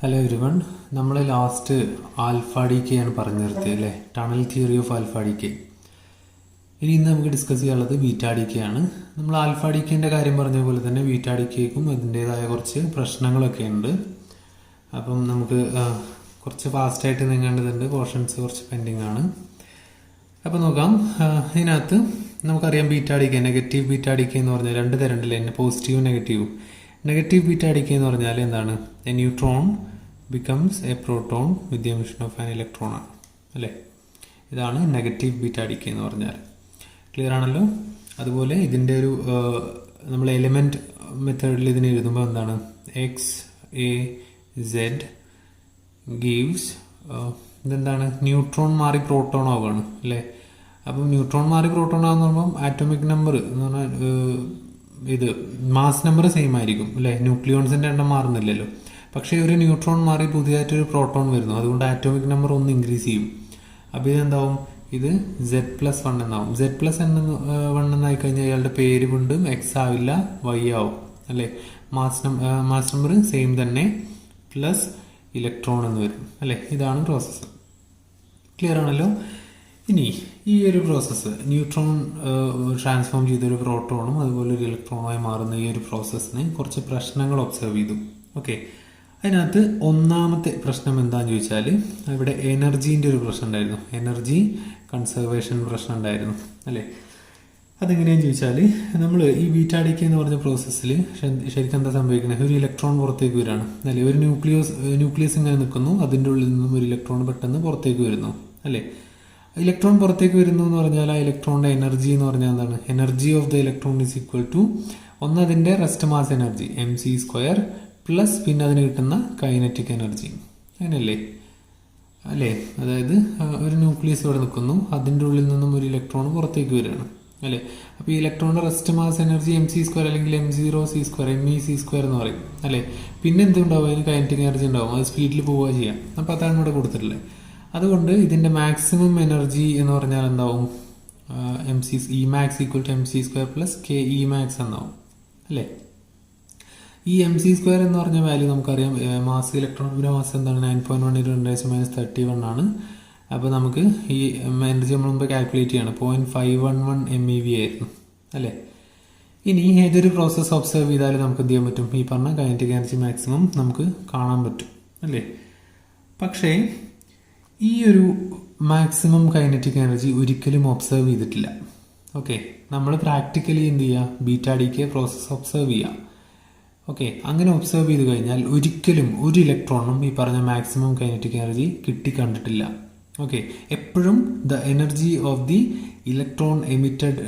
Hello everyone, നമ്മൾ last alpha D K ആണ് പറഞ്ഞു നിർത്തിയത് അല്ലേ, tunnel theory of alpha D K. ഇന്ന് നമുക്ക് ഡിസ്കസ് ചെയ്യാനുള്ളത് ബീറ്റ ഡി കെ ആണ്. നമ്മൾ ആൽഫ ഡി കെൻ്റെ കാര്യം പറഞ്ഞ പോലെ തന്നെ ബീറ്റ ഡി കെക്കും അതിൻ്റേതായ കുറച്ച് പ്രശ്നങ്ങളൊക്കെ ഉണ്ട്. അപ്പം നമുക്ക് കുറച്ച് ഫാസ്റ്റായിട്ട് നീങ്ങേണ്ടതുണ്ട്, പോർഷൻസ് കുറച്ച് പെൻഡിങ് ആണ്. അപ്പം നോക്കാം. ഇതിനകത്ത് നമുക്കറിയാം beta D K, negative beta D K എന്ന് പറഞ്ഞാൽ രണ്ട് തരം ഉണ്ടല്ലേ, പോസിറ്റീവും നെഗറ്റീവും. നെഗറ്റീവ് ബീറ്റ ഡി കെ എന്ന് പറഞ്ഞാൽ എന്താണ്? A neutron becomes A proton with the emission of an electron ആണ് അല്ലേ. ഇതാണ് നെഗറ്റീവ് ബീറ്റ ഡി കെ എന്ന് പറഞ്ഞാൽ. ക്ലിയർ ആണല്ലോ. അതുപോലെ ഇതിൻ്റെ ഒരു നമ്മൾ എലിമെൻറ്റ് മെത്തേഡിൽ ഇതിനെ എഴുതുമ്പോൾ എന്താണ്? എക്സ് എ സെഡ് ഗീവ്സ് ഇതെന്താണ്? ന്യൂട്രോൺ മാറി പ്രോട്ടോൺ ആവുകയാണ് അല്ലേ. അപ്പം ന്യൂട്രോൺ മാറി പ്രോട്ടോൺ ആകുന്ന പറയുമ്പം ആറ്റോമിക് നമ്പർ എന്ന് പറഞ്ഞാൽ ഇത് മാസ് നമ്പർ സെയിം ആയിരിക്കും അല്ലേ, ന്യൂക്ലിയോൺസിൻ്റെ എണ്ണം മാറുന്നില്ലല്ലോ. പക്ഷേ ഒരു ന്യൂട്രോൺ മാറി പുതിയതായിട്ടൊരു പ്രോട്ടോൺ വരുന്നു, അതുകൊണ്ട് ആറ്റോമിക് നമ്പർ ഒന്ന് ഇൻക്രീസ് ചെയ്യും. അപ്പോൾ ഇതെന്താവും? ഇത് Z+1 എന്നാവും. Z+1 എന്നായി കഴിഞ്ഞാൽ ഇയാളുടെ പേര് വീണ്ടും എക്സ് ആവില്ല, വൈ ആവും അല്ലേ. മാസ് നമ്പർ സെയിം തന്നെ, പ്ലസ് ഇലക്ട്രോൺ എന്ന് വരും അല്ലേ. ഇതാണ് പ്രോസസ്സ്. ക്ലിയർ ആണല്ലോ. ഇനി ഈ ഒരു പ്രോസസ്സ് ന്യൂട്രോൺ ട്രാൻസ്ഫോം ചെയ്തൊരു പ്രോട്ടോണും അതുപോലെ ഒരു ഇലക്ട്രോണുമായി മാറുന്ന ഈ ഒരു പ്രോസസ്സിന് കുറച്ച് പ്രശ്നങ്ങൾ ഒബ്സർവ് ചെയ്തു. ഓക്കെ, അതിനകത്ത് ഒന്നാമത്തെ പ്രശ്നം എന്താണെന്ന് ചോദിച്ചാൽ ഇവിടെ എനർജീൻ്റെ ഒരു പ്രശ്നം ഉണ്ടായിരുന്നു, എനർജി കൺസർവേഷൻ പ്രശ്നം ഉണ്ടായിരുന്നു അല്ലേ. അതെങ്ങനെയാണെന്ന് ചോദിച്ചാൽ നമ്മൾ ഈ ബീറ്റ ഡി കെ എന്ന് പറഞ്ഞ പ്രോസസ്സിൽ ശരിക്കും എന്താ സംഭവിക്കുന്നത്? ഒരു ഇലക്ട്രോൺ പുറത്തേക്ക് വരികയാണ് അല്ലേ. ഒരു ന്യൂക്ലിയസ് ഇങ്ങനെ നിൽക്കുന്നു, അതിൻ്റെ ഉള്ളിൽ നിന്നും ഒരു ഇലക്ട്രോൺ പെട്ടെന്ന് പുറത്തേക്ക് വരുന്നു അല്ലേ. ഇലക്ട്രോൺ പുറത്തേക്ക് വരുന്നു എന്ന് പറഞ്ഞാൽ ആ ഇലക്ട്രോണിൻ്റെ എനർജി എന്ന് പറഞ്ഞാൽ എന്താണ്? Energy of the electron is equal to ഒന്ന് അതിൻ്റെ rest mass energy mc² plus പിന്നെ അതിന് കിട്ടുന്ന കൈനറ്റിക് എനർജി. അങ്ങനെയല്ലേ അല്ലേ. അതായത് ഒരു ന്യൂക്ലിയസ് ഇവിടെ നിൽക്കുന്നു, അതിൻ്റെ ഉള്ളിൽ നിന്നും ഒരു ഇലക്ട്രോൺ പുറത്തേക്ക് വരികയാണ് അല്ലേ. അപ്പോൾ ഈ ഇലക്ട്രോണിൻ്റെ റെസ്റ്റ് മാസ് എനർജി mc² അല്ലെങ്കിൽ m0c², mec² എന്ന് പറയും അല്ലേ. പിന്നെ എന്തുണ്ടാവും? അതിന് കൈനറ്റിക് എനർജി ഉണ്ടാവും, അത് സ്പീഡിൽ പോവുക ചെയ്യാം. അപ്പോൾ അതാണ് ഇവിടെ കൊടുത്തിട്ടുള്ളത്. അതുകൊണ്ട് ഇതിൻ്റെ മാക്സിമം എനർജി എന്ന് പറഞ്ഞാൽ എന്താവും? Emax equal to mc² plus Kemax എന്നാവും അല്ലേ. ഈ mc² എന്ന് പറഞ്ഞ വാല്യൂ നമുക്കറിയാം, മാസ് ഇലക്ട്രോണിൻ്റെ മാസ് എന്താണ്? 9.1 × 10⁻31 ആണ്. അപ്പോൾ നമുക്ക് ഈ എനർജി നമ്മൾ മുമ്പ് കാൽക്കുലേറ്റ് ചെയ്യണം, 0.511 MeV ആയിരുന്നു അല്ലേ. ഇനി ഏതൊരു പ്രോസസ്സ് ഒബ്സർവ് ചെയ്താലും നമുക്ക് എന്ത് ചെയ്യാൻ പറ്റും? ഈ പറഞ്ഞ കൈനറ്റിക് എനർജി മാക്സിമം നമുക്ക് കാണാൻ പറ്റും അല്ലേ. പക്ഷേ ഈ ഒരു മാക്സിമം കൈനറ്റിക് എനർജി ഒരിക്കലും ഒബ്സർവ് ചെയ്തിട്ടില്ല. ഓക്കെ, നമ്മൾ പ്രാക്ടിക്കലി എന്ത് ചെയ്യുക? Beta decay process observe ചെയ്യുക. ഓക്കെ, അങ്ങനെ ഒബ്സർവ് ചെയ്ത് കഴിഞ്ഞാൽ ഒരിക്കലും ഒരു ഇലക്ട്രോണും ഈ പറഞ്ഞ മാക്സിമം കൈനറ്റിക് എനർജി കിട്ടിക്കണ്ടിട്ടില്ല. ഓക്കെ, എപ്പോഴും the energy of the electron emitted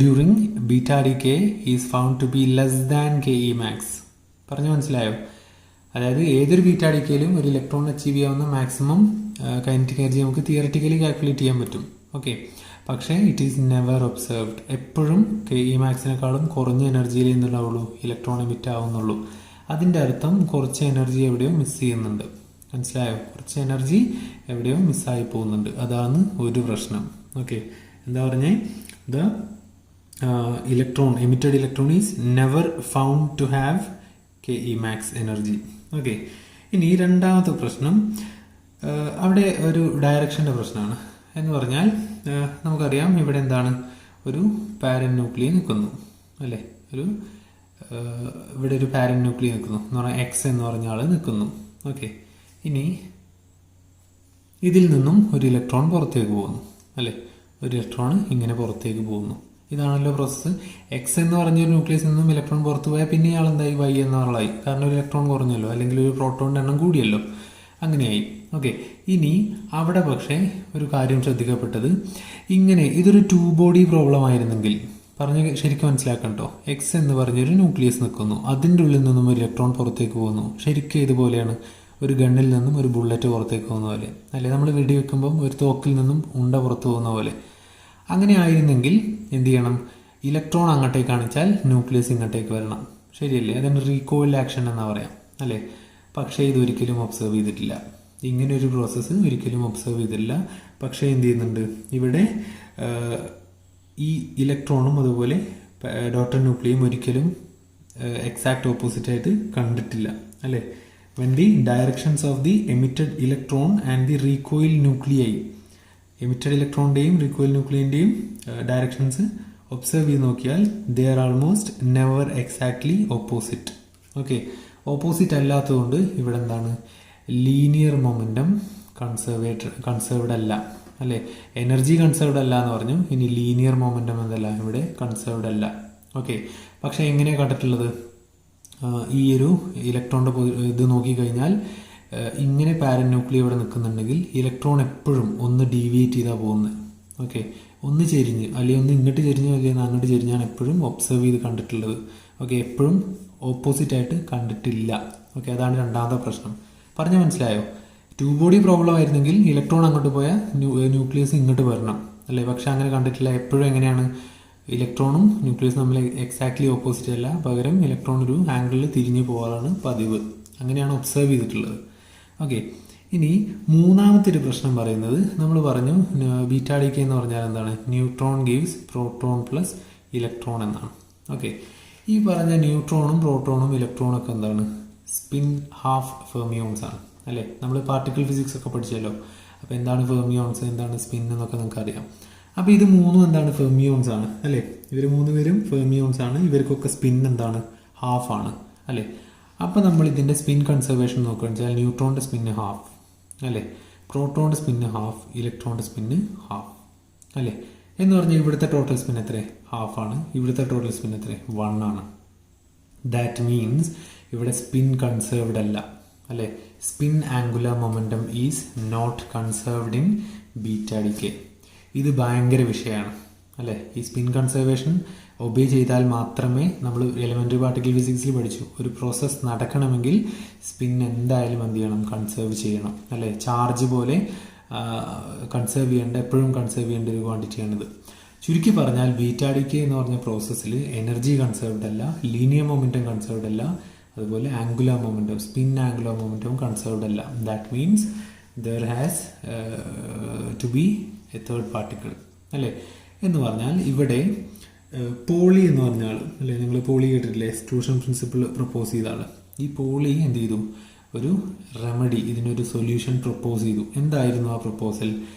during beta decay is found to be less than Kemax. പറഞ്ഞു മനസ്സിലായോ? അതായത് ഏതൊരു ബീറ്റ ഡി കെയിലും ഒരു ഇലക്ട്രോൺ അച്ചീവ് ചെയ്യാവുന്ന മാക്സിമം കൈനറ്റിക് എനർജി നമുക്ക് തിയററ്റിക്കലി കാൽക്കുലേറ്റ് ചെയ്യാൻ പറ്റും. ഓക്കെ, പക്ഷേ ഇറ്റ് ഈസ് നെവർ ഒബ്സർവ്ഡ്. എപ്പോഴും Kemaxനേക്കാളും കുറഞ്ഞ എനർജിയിൽ എന്തുണ്ടാവുള്ളൂ? Electron emit ആവുന്നുള്ളൂ. അതിൻ്റെ അർത്ഥം കുറച്ച് എനർജി എവിടെയോ മിസ് ചെയ്യുന്നുണ്ട്. മനസ്സിലായോ? കുറച്ച് എനർജി എവിടെയോ മിസ്സായി പോകുന്നുണ്ട്. അതാണ് ഒരു പ്രശ്നം. ഓക്കെ, എന്താ പറഞ്ഞേ? The emitted electron is never found to have Kemax energy. Okay, ഇനി രണ്ടാമത്തെ പ്രശ്നം അവിടെ ഒരു ഡയറക്ഷൻ്റെ പ്രശ്നമാണ്. എന്ന് പറഞ്ഞാൽ നമുക്കറിയാം ഇവിടെ എന്താണ്? ഒരു പാരൻ ന്യൂക്ലിയസ് നിൽക്കുന്നു അല്ലേ. ഇവിടെ ഒരു പാരൻ ന്യൂക്ലിയസ് നിൽക്കുന്നു എന്ന് പറഞ്ഞാൽ എക്സ് എന്ന് പറഞ്ഞ ആൾ നിൽക്കുന്നു. ഓക്കെ, ഇനി ഇതിൽ നിന്നും ഒരു ഇലക്ട്രോൺ പുറത്തേക്ക് പോകുന്നു അല്ലേ. ഒരു ഇലക്ട്രോൺ ഇങ്ങനെ പുറത്തേക്ക് പോകുന്നു. ഇതാണല്ലോ പ്രോസസ്സ്. എക്സ് എന്ന് പറഞ്ഞൊരു ന്യൂക്ലിയസിൽ നിന്നും ഇലക്ട്രോൺ പുറത്തു പോയാൽ പിന്നെ ഇയാൾ എന്തായി? വൈ എന്നാളായി. കാരണം ഒരു ഇലക്ട്രോൺ കുറഞ്ഞല്ലോ, അല്ലെങ്കിൽ ഒരു പ്രോട്ടോണിൻ്റെ എണ്ണം കൂടിയല്ലോ, അങ്ങനെയായി. ഓക്കെ, ഇനി അവിടെ പക്ഷേ ഒരു കാര്യം ശ്രദ്ധിക്കപ്പെട്ടത്, ഇങ്ങനെ ഇതൊരു 2 ബോഡി പ്രോബ്ലം ആയിരുന്നെങ്കിൽ, പറഞ്ഞ് ശരിക്കും മനസ്സിലാക്കണം കേട്ടോ. എക്സ് എന്ന് പറഞ്ഞൊരു ന്യൂക്ലിയസ് നിൽക്കുന്നു, അതിൻ്റെ ഉള്ളിൽ നിന്നും ഒരു ഇലക്ട്രോൺ പുറത്തേക്ക് പോകുന്നു. ശരിക്കും ഇതുപോലെയാണ് ഒരു ഗണ്ണിൽ നിന്നും ഒരു ബുള്ളറ്റ് പുറത്തേക്ക് പോകുന്ന പോലെ അല്ലേ. നമ്മൾ വെടി വെക്കുമ്പം ഒരു തോക്കിൽ നിന്നും ഉണ്ട പുറത്തു പോകുന്ന പോലെ. അങ്ങനെ ആയിരുന്നെങ്കിൽ എന്ത് ചെയ്യണം? ഇലക്ട്രോൺ അങ്ങോട്ടേക്ക് കാണിച്ചാൽ ന്യൂക്ലിയസ് ഇങ്ങോട്ടേക്ക് വരണം. ശരിയല്ലേ? അതിന് റീകോയിൽ ആക്ഷൻ എന്നാ പറയാം അല്ലേ. പക്ഷേ ഇതൊരിക്കലും ഒബ്സർവ് ചെയ്തിട്ടില്ല. ഇങ്ങനൊരു പ്രോസസ്സ് ഒരിക്കലും ഒബ്സർവ് ചെയ്തിട്ടില്ല. പക്ഷേ എന്ത് ചെയ്യുന്നുണ്ട്? ഇവിടെ ഈ ഇലക്ട്രോണും അതുപോലെ ഡോട്ടർ ന്യൂക്ലിയും ഒരിക്കലും എക്സാക്ട് ഓപ്പോസിറ്റ് ആയിട്ട് കണ്ടിട്ടില്ല അല്ലേ. when the directions of the emitted electron and the recoil nuclei, emitted electronന്റെയും recoil nucleiന്റെയും ഡയറക്ഷൻസ് ഒബ്സർവ് ചെയ്ത് നോക്കിയാൽ they are almost never exactly opposite. Okay, opposite അല്ലാത്തതുകൊണ്ട് ഇവിടെ എന്താണ്, ലീനിയർ മൊമെൻറ്റം കൺസേർവ്ഡ് അല്ല, അല്ലേ? എനർജി കൺസേർവ്ഡ് അല്ല എന്ന് പറഞ്ഞു. ഇനി ലീനിയർ മൊമെൻറ്റം എന്തല്ല, ഇവിടെ കൺസേർവ്ഡ് അല്ല. ഓക്കെ, പക്ഷെ എങ്ങനെയാണ് കണ്ടിട്ടുള്ളത്? ഈ ഒരു ഇലക്ട്രോണിൻ്റെ ഇത് നോക്കിക്കഴിഞ്ഞാൽ ഇങ്ങനെ പാരന്യൂക്ലിയർ ഇവിടെ നിൽക്കുന്നുണ്ടെങ്കിൽ ഇലക്ട്രോൺ എപ്പോഴും ഒന്ന് ഡീവിയേറ്റ് ചെയ്താൽ പോകുന്നത്. ഓക്കെ, ഒന്ന് ചെരിഞ്ഞ് അല്ലെങ്കിൽ ഒന്ന് ഇങ്ങോട്ട് ചെരിഞ്ഞോ അല്ലെങ്കിൽ അങ്ങോട്ട് ചെരിഞ്ഞാണ് എപ്പോഴും ഒബ്സർവ് ചെയ്ത് കണ്ടിട്ടുള്ളത്. ഓക്കെ, എപ്പോഴും ഓപ്പോസിറ്റ് ആയിട്ട് കണ്ടിട്ടില്ല. ഓക്കെ, അതാണ് രണ്ടാമത്തെ പ്രശ്നം. പറഞ്ഞാൽ മനസ്സിലായോ? ടു ബോഡി പ്രോബ്ലം ആയിരുന്നെങ്കിൽ ഇലക്ട്രോൺ അങ്ങോട്ട് പോയാൽ ന്യൂക്ലിയസ് ഇങ്ങോട്ട് വരണം, അല്ലേ? പക്ഷെ അങ്ങനെ കണ്ടിട്ടില്ല. എപ്പോഴും എങ്ങനെയാണ്, ഇലക്ട്രോണും ന്യൂക്ലിയസും തമ്മിൽ എക്സാക്ട്ലി ഓപ്പോസിറ്റ് അല്ല, പകരം ഇലക്ട്രോൺ ഒരു ആംഗിളിൽ തിരിഞ്ഞു പോകാറാണ് പതിവ്. അങ്ങനെയാണ് ഒബ്സർവ് ചെയ്തിട്ടുള്ളത്. ഓക്കെ, ഇനി മൂന്നാമത്തെ ഒരു പ്രശ്നം പറയുന്നത്, നമ്മൾ പറഞ്ഞു ബീറ്റാ ഡികേ എന്ന് പറഞ്ഞാൽ എന്താണ്, neutron gives proton plus electron എന്നാണ്. ഓക്കെ, ഈ പറഞ്ഞ ന്യൂട്രോണും പ്രോട്ടോണും ഇലക്ട്രോണും ഒക്കെ എന്താണ്, സ്പിൻ ഹാഫ് ഫെർമിയോൺസ് ആണ്, അല്ലേ? നമ്മൾ പാർട്ടിക്കിൾ ഫിസിക്സ് ഒക്കെ പഠിച്ചല്ലോ. അപ്പോൾ എന്താണ് ഫെർമിയോൺസ്, എന്താണ് സ്പിൻ എന്നൊക്കെ നിങ്ങൾക്ക് അറിയാം. അപ്പോൾ ഇത് മൂന്നും എന്താണ്, ഫെർമിയോൺസ് ആണ്, അല്ലേ? ഇവർ മൂന്ന് പേരും ഫെർമിയോൺസ് ആണ്. ഇവർക്കൊക്കെ സ്പിൻ എന്താണ്, ഹാഫ് ആണ്, അല്ലേ? അപ്പോൾ നമ്മൾ ഇതിൻ്റെ സ്പിൻ കൺസർവേഷൻ നോക്കുകയാണെന്ന് വെച്ചാൽ ന്യൂട്രോണിൻ്റെ സ്പിന്ന് ഹാഫ്, അല്ലേ? പ്രോട്ടോണിൻ്റെ സ്പിന്ന് ഹാഫ്, ഇലക്ട്രോണിൻ്റെ സ്പിന്ന് ഹാഫ്, അല്ലേ? എന്ന് പറഞ്ഞാൽ ഇവിടുത്തെ ടോട്ടൽ സ്പിൻ എത്ര, ഹാഫാണ്. ഇവിടുത്തെ ടോട്ടൽ സ്പിൻ എത്ര, 1 ആണ്. ദാറ്റ് മീൻസ് ഇവിടെ സ്പിൻ കൺസേർവ്ഡ് അല്ല, അല്ലേ? Spin angular momentum is not conserved in beta decay. ഇത് ഭയങ്കര വിഷയമാണ്, അല്ലേ? ഈ സ്പിൻ കൺസർവേഷൻ ഒബേ ചെയ്താൽ മാത്രമേ, നമ്മൾ എലിമെൻ്ററി പാർട്ടിക്കിൾ ഫിസിക്സിൽ പഠിച്ചു, ഒരു പ്രോസസ്സ് നടക്കണമെങ്കിൽ സ്പിൻ എന്തായാലും എന്ത് ചെയ്യണം, കൺസേർവ് ചെയ്യണം, അല്ലേ? ചാർജ് പോലെ കൺസേർവ് ചെയ്യേണ്ട, എപ്പോഴും കൺസേർവ് ചെയ്യേണ്ട ഒരു ക്വാണ്ടിറ്റിയാണിത്. ചുരുക്കി പറഞ്ഞാൽ ബീറ്റാ ഡികേ എന്ന് പറഞ്ഞ പ്രോസസ്സിൽ എനർജി കൺസേർവ്ഡ് അല്ല, ലീനിയർ മൊമെൻറ്റം കൺസേർവ്ഡ് അല്ല, അതുപോലെ ആംഗുലർ മൊമെൻറ്റം, സ്പിൻ ആംഗുലർ മൊമെൻറ്റവും കൺസേർവ്ഡ് അല്ല. That means there has to be a third particle, അല്ലേ? എന്ന് പറഞ്ഞാൽ ഇവിടെ പോളി എന്ന് പറഞ്ഞ ആൾ, അല്ലേ? നിങ്ങൾ പോളി കേട്ടിട്ടില്ലേ? എക്സ്ക്ലൂഷൻ പ്രിൻസിപ്പിൾ പ്രപ്പോസ് ചെയ്ത ആൾ. ഈ പോളി എന്ത് ചെയ്തു, ഒരു റെമഡി, ഇതിനൊരു സൊല്യൂഷൻ പ്രപ്പോസ് ചെയ്തു. എന്തായിരുന്നു ആ proposal?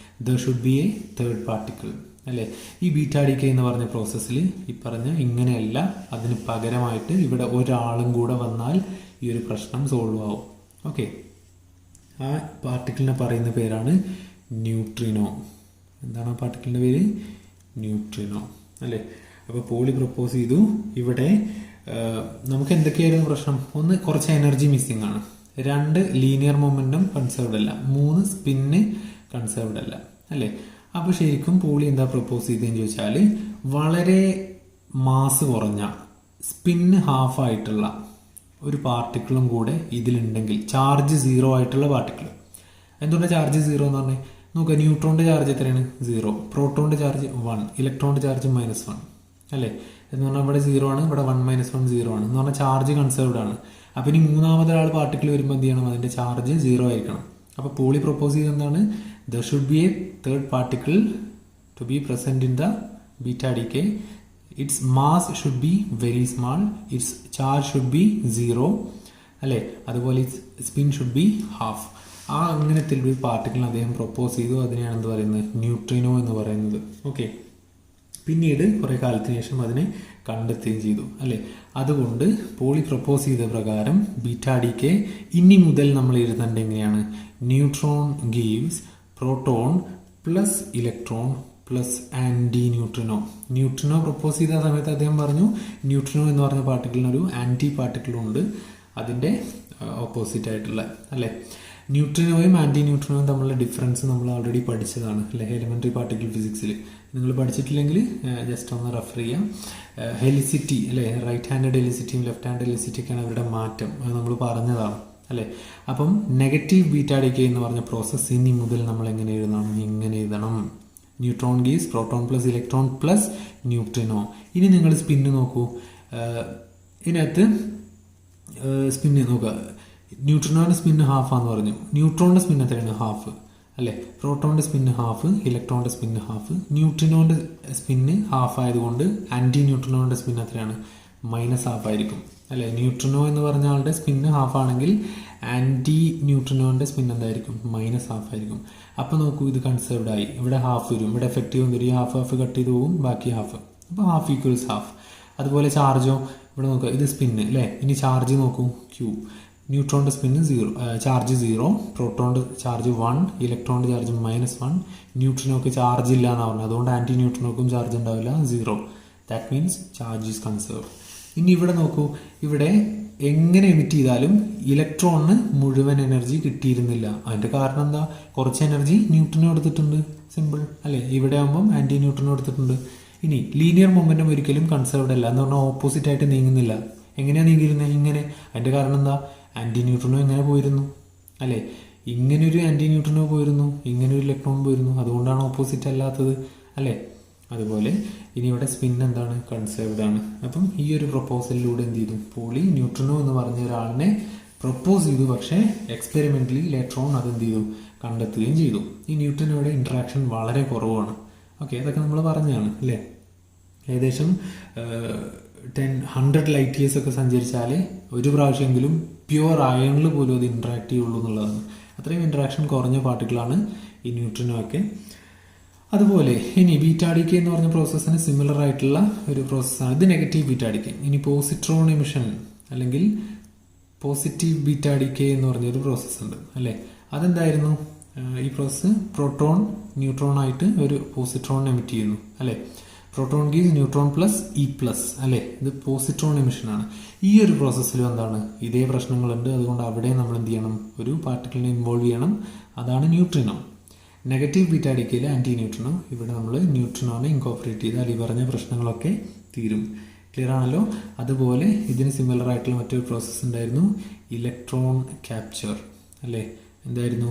There should be a third particle, അല്ലേ? ഈ ബീറ്റാ ഡികേ എന്ന് പറഞ്ഞ പ്രോസസ്സിൽ ഈ പറഞ്ഞ ഇങ്ങനെയല്ല, അതിന് പകരമായിട്ട് ഇവിടെ ഒരാളും കൂടെ വന്നാൽ ഈ ഒരു പ്രശ്നം സോൾവ് ആവും. ഓക്കെ, ആ പാർട്ടിക്കിളിനെ പറയുന്ന പേരാണ് ന്യൂട്രിനോ. എന്താണ് ആ പാർട്ടിക്കിളിൻ്റെ പേര്? ന്യൂട്രിനോ, അല്ലേ? അപ്പോൾ പോളി പ്രപ്പോസ് ചെയ്തു. ഇവിടെ നമുക്ക് എന്തൊക്കെയായിരുന്നു പ്രശ്നം? ഒന്ന്, കുറച്ച് എനർജി മിസ്സിംഗ് ആണ്. 2, ലീനിയർ മൊമെൻറ്റം കൺസേർവ്ഡ് അല്ല. 3, സ്പിന്ന് കൺസേർവ്ഡ് അല്ല, അല്ലേ? അപ്പോൾ ശരിക്കും പോളി എന്താ പ്രപ്പോസ് ചെയ്തതെന്ന് ചോദിച്ചാൽ, വളരെ മാസ് കുറഞ്ഞ സ്പിന്ന് ഹാഫായിട്ടുള്ള ഒരു പാർട്ടിക്കിളും കൂടെ ഇതിലുണ്ടെങ്കിൽ, ചാർജ് 0 ആയിട്ടുള്ള പാർട്ടിക്കിൾ. എന്തുകൊണ്ടാണ് ചാർജ് 0 എന്ന് പറഞ്ഞാൽ, നോക്കുക, ന്യൂട്രോണിൻ്റെ ചാർജ് എത്രയാണ്? 0. പ്രോട്ടോണിൻ്റെ ചാർജ് 1, ഇലക്ട്രോണിൻ്റെ ചാർജ് -1, അല്ലേ? എന്ന് പറഞ്ഞാൽ ഇവിടെ 0 ആണ്, ഇവിടെ 1 - 1 0 ആണ്. എന്ന് പറഞ്ഞാൽ ചാർജ് കൺസേർവ്ഡ് ആണ്. അപ്പോൾ ഇനി മൂന്നാമതൊരാൾ പാർട്ടിക്കിൾ വരുമ്പോൾ എന്ത് ചെയ്യണം? അതിൻ്റെ ചാർജ് 0 ആയിരിക്കണം. അപ്പോൾ പോളി പ്രപ്പോസ് ചെയ്ത് എന്താണ്? There should be a third particle to be present in the beta decay. Its mass should be very small, its charge should be 0, അല്ലേ? അതുപോലെ its spin should be half. ആ അങ്ങനത്തെ ഒരു particle അദ്ദേഹം propose ചെയ്തു. അതിനെയാണ് എന്ത് പറയുന്നത്? ന്യൂട്രിനോ എന്ന് പറയുന്നത്. ഓക്കെ, പിന്നീട് കുറേ കാലത്തിന് ശേഷം അതിനെ കണ്ടെത്തുകയും ചെയ്തു, അല്ലേ? അതുകൊണ്ട് പോളി പ്രപ്പോസ് ചെയ്ത പ്രകാരം ബീറ്റാ ഡികേ ഇനി മുതൽ നമ്മൾ എഴുതേണ്ടത് എങ്ങനെയാണ്? Neutron gives proton plus electron plus antineutrino. Neutrino propose ചെയ്ത സമയത്ത് അദ്ദേഹം പറഞ്ഞു ന്യൂട്രിനോ എന്ന് പറഞ്ഞ പാർട്ടിക്കിളിനൊരു ആൻറ്റി പാർട്ടിക്കിളും ഉണ്ട്, അതിൻ്റെ ഓപ്പോസിറ്റ് ആയിട്ടുള്ള, അല്ലേ? ന്യൂട്രിനോയും ആൻറ്റി ന്യൂട്രിനോയും തമ്മിലുള്ള ഡിഫറൻസ് നമ്മൾ ഓൾറെഡി പഠിച്ചതാണ്, അല്ലേ? എലിമെൻ്ററി പാർട്ടിക്കിൾ ഫിസിക്സിൽ. നിങ്ങൾ പഠിച്ചിട്ടില്ലെങ്കിൽ ജസ്റ്റ് ഒന്ന് റെഫർ ചെയ്യാം. ഹെലിസിറ്റി, അല്ലേ? റൈറ്റ് ഹാൻഡഡ് ഹെലിസിറ്റിയും ലെഫ്റ്റ് ഹാൻഡ് ഹെലിസിറ്റിയൊക്കെയാണ് അവരുടെ മാറ്റം, അത് നമ്മൾ പറഞ്ഞതാണ്, അല്ലേ? അപ്പം നെഗറ്റീവ് ബീറ്റാ ഡികേ എന്ന് പറഞ്ഞ പ്രോസസ്സ് ഇനി മുതൽ നമ്മൾ എങ്ങനെ എഴുതണം? ഇങ്ങനെ എഴുതണം: neutron gives proton plus electron plus neutrino. ഇനി നിങ്ങൾ സ്പിന്ന് നോക്കൂ, ഇതിനകത്ത് സ്പിന്ന് നോക്കുക. ന്യൂട്രിനോയുടെ സ്പിന്ന് ഹാഫാന്ന് പറഞ്ഞു. ന്യൂട്രോണിൻ്റെ സ്പിന്ന് എത്രയാണ്? ഹാഫ്, അല്ലേ? പ്രോട്ടോണിൻ്റെ സ്പിന്ന് ഹാഫ്, ഇലക്ട്രോണിൻ്റെ സ്പിന്ന് ഹാഫ്. ന്യൂട്രിനോൻ്റെ സ്പിന്ന് ഹാഫ് ആയതുകൊണ്ട് ആൻറ്റി ന്യൂട്രിനോൻ്റെ സ്പിന്ന് എത്രയാണ്? -1/2 ആയിരിക്കും, അല്ലേ? ന്യൂട്രിനോ എന്ന് പറഞ്ഞ ആളുടെ സ്പിന്ന് ഹാഫ് ആണെങ്കിൽ ആൻറ്റി ന്യൂട്രിനോൻ്റെ സ്പിൻ എന്തായിരിക്കും? -12 ആയിരിക്കും. അപ്പോൾ നോക്കൂ, ഇത് കൺസേർവ്ഡ് ആയി. ഇവിടെ ഹാഫ് വരും, ഇവിടെ എഫക്റ്റീവ് വരും, ഈ ഹാഫ് കട്ട് ചെയ്ത് പോകും, ബാക്കി ഹാഫ്. അപ്പോൾ ഹാഫ് ഈക്വൽസ് ഹാഫ്. അതുപോലെ ചാർജോ ഇവിടെ നോക്കുക, ഇത് സ്പിന്ന് അല്ലേ? ഇനി ചാർജ് നോക്കൂ, ക്യൂ. ന്യൂട്രോണിൻ്റെ സ്പിന്ന് 0, ചാർജ് 0, പ്രോട്ടോണിൻ്റെ ചാർജ് 1, ഇലക്ട്രോണിൻ്റെ ചാർജ് -1, ന്യൂട്രിനോക്ക് ചാർജ് ഇല്ല എന്നാണ് പറഞ്ഞത്. അതുകൊണ്ട് ആൻറ്റി ന്യൂട്രിനോക്കും ചാർജ് ഉണ്ടാവില്ല, 0. That means charge is conserve. ഇനി ഇവിടെ നോക്കൂ, ഇവിടെ എങ്ങനെ എമിറ്റ് ചെയ്താലും ഇലക്ട്രോണിന് മുഴുവൻ എനർജി കിട്ടിയിരുന്നില്ല. അതിൻ്റെ കാരണം എന്താ? കുറച്ച് എനർജി ന്യൂട്രിനോ എടുത്തിട്ടുണ്ട്, സിമ്പിൾ അല്ലേ? ഇവിടെ ആകുമ്പം ആൻറ്റി ന്യൂട്രിനോ എടുത്തിട്ടുണ്ട്. ഇനി ലീനിയർ മൊമെൻറ്റം ഒരിക്കലും കൺസേർവ്ഡ് അല്ല, എന്ന് പറഞ്ഞാൽ ഓപ്പോസിറ്റ് ആയിട്ട് നീങ്ങുന്നില്ല. എങ്ങനെയാണ് നീങ്ങിയിരുന്നത്? ഇങ്ങനെ. അതിൻ്റെ കാരണം എന്താ? ആൻറ്റി ന്യൂട്രിനോ എങ്ങനെ പോയിരുന്നു അല്ലേ? ഇങ്ങനെ ഒരു ആൻറ്റി ന്യൂട്രിനോ പോയിരുന്നു, ഇങ്ങനെ ഒരു ഇലക്ട്രോൺ പോയിരുന്നു. അതുകൊണ്ടാണ് ഓപ്പോസിറ്റ് അല്ലാത്തത് അല്ലേ? അതുപോലെ ഇനി ഇവിടെ സ്പിൻ എന്താണ്? കൺസേർവ്ഡ് ആണ്. അപ്പം ഈ ഒരു പ്രൊപ്പോസലിലൂടെ എന്ത് ചെയ്തു? പോളി ന്യൂട്രിനോ എന്ന് പറഞ്ഞ ഒരാളിനെ പ്രൊപ്പോസ് ചെയ്തു. പക്ഷേ എക്സ്പെരിമെൻ്റലി ഇലക്ട്രോൺ അത് എന്ത് ചെയ്തു? കണ്ടെത്തുകയും ചെയ്തു. ഈ ന്യൂട്രിനോയുടെ ഇൻട്രാക്ഷൻ വളരെ കുറവാണ്. ഓക്കെ, അതൊക്കെ നമ്മൾ പറഞ്ഞതാണ് അല്ലേ? ഏകദേശം 100 ലൈറ്റ് ഇയേഴ്സ് ഒക്കെ സഞ്ചരിച്ചാലേ ഒരു പ്രാവശ്യമെങ്കിലും പ്യുവർ അയണിൽ പോലും അത് ഇൻട്രാക്ട് ചെയ്യുള്ളൂ എന്നുള്ളതാണ്. അത്രയും ഇൻട്രാക്ഷൻ കുറഞ്ഞ പാർട്ടിക്കിളാണ് ഈ ന്യൂട്രിനോ ഒക്കെ. അതുപോലെ ഇനി ബീറ്റാ ഡികേ എന്ന് പറഞ്ഞ പ്രോസസ്സിന് സിമിലർ ആയിട്ടുള്ള ഒരു പ്രോസസ്സാണ് ഇത്, നെഗറ്റീവ് ബീറ്റാ ഡികേ. ഇനി പോസിട്രോൺ എമിഷൻ അല്ലെങ്കിൽ പോസിറ്റീവ് ബീറ്റാ ഡികേ എന്ന് പറഞ്ഞൊരു പ്രോസസ്സ് ഉണ്ട് അല്ലേ? അതെന്തായിരുന്നു? ഈ പ്രോസസ്സ് പ്രോട്ടോൺ ന്യൂട്രോൺ ആയിട്ട് ഒരു പോസിട്രോൺ എമിറ്റ് ചെയ്യുന്നു അല്ലേ? Proton gives neutron plus E plus അല്ലേ? ഇത് പോസിട്രോൺ എമിഷനാണ്. ഈ ഒരു പ്രോസസ്സിലും എന്താണ്? ഇതേ പ്രശ്നങ്ങളുണ്ട്. അതുകൊണ്ട് അവിടെ നമ്മൾ എന്ത് ചെയ്യണം? ഒരു പാർട്ടിക്കിളിനെ ഇൻവോൾവ് ചെയ്യണം. അതാണ് ന്യൂട്രിനോ. നെഗറ്റീവ് ബീറ്റാ ഡിക്കേയിൽ ആൻറ്റി ന്യൂട്രിനോ. ഇവിടെ നമ്മൾ ന്യൂട്രിനോനെ ഇൻകോപ്പറേറ്റ് ചെയ്താൽ ഈ പറഞ്ഞ പ്രശ്നങ്ങളൊക്കെ തീരും. ക്ലിയർ ആണല്ലോ? അതുപോലെ ഇതിന് സിമിലർ ആയിട്ടുള്ള മറ്റൊരു പ്രോസസ്സ് ഉണ്ടായിരുന്നു, ഇലക്ട്രോൺ ക്യാപ്ചർ അല്ലേ? എന്തായിരുന്നു?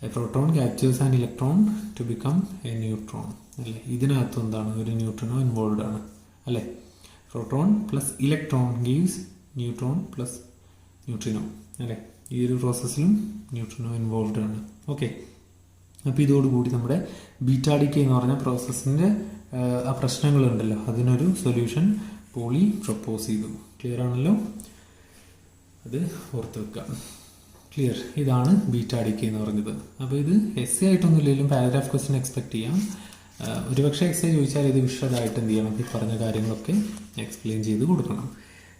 A proton captures an electron to become a neutron അല്ലേ? ഇതിനകത്ത് എന്താണ്? ഒരു ന്യൂട്രിനോ ഇൻവോൾവ് ആണ് അല്ലേ? Proton plus electron gives neutron plus neutrino അല്ലേ? ഈ ഒരു പ്രോസസ്സിലും ന്യൂട്രിനോ ഇൻവോൾവ് ആണ്. ഓക്കെ, അപ്പോൾ ഇതോടുകൂടി നമ്മുടെ ബീറ്റാ ഡികേ എന്ന് പറഞ്ഞ പ്രോസസ്സിൻ്റെ ആ പ്രശ്നങ്ങളുണ്ടല്ലോ, അതിനൊരു സൊല്യൂഷൻ പോളി പ്രപ്പോസ് ചെയ്തു. ക്ലിയർ ആണല്ലോ? അത് ഓർത്ത് വെക്കുക. ക്ലിയർ? ഇതാണ് ബീറ്റാ ഡികേ എന്ന് പറഞ്ഞത്. അപ്പോൾ ഇത് എസ്സേ ആയിട്ടൊന്നും ഇല്ലെങ്കിലും പാരഗ്രാഫ് ക്വസ്റ്റ്യൻ എക്സ്പെക്ട് ചെയ്യാം. ഒരുപക്ഷെ എക്സേ ചോദിച്ചാൽ ഇത് വിശദമായിട്ട് എന്ത് ചെയ്യണം? ഈ പറഞ്ഞ കാര്യങ്ങളൊക്കെ എക്സ്പ്ലെയിൻ ചെയ്ത് കൊടുക്കണം.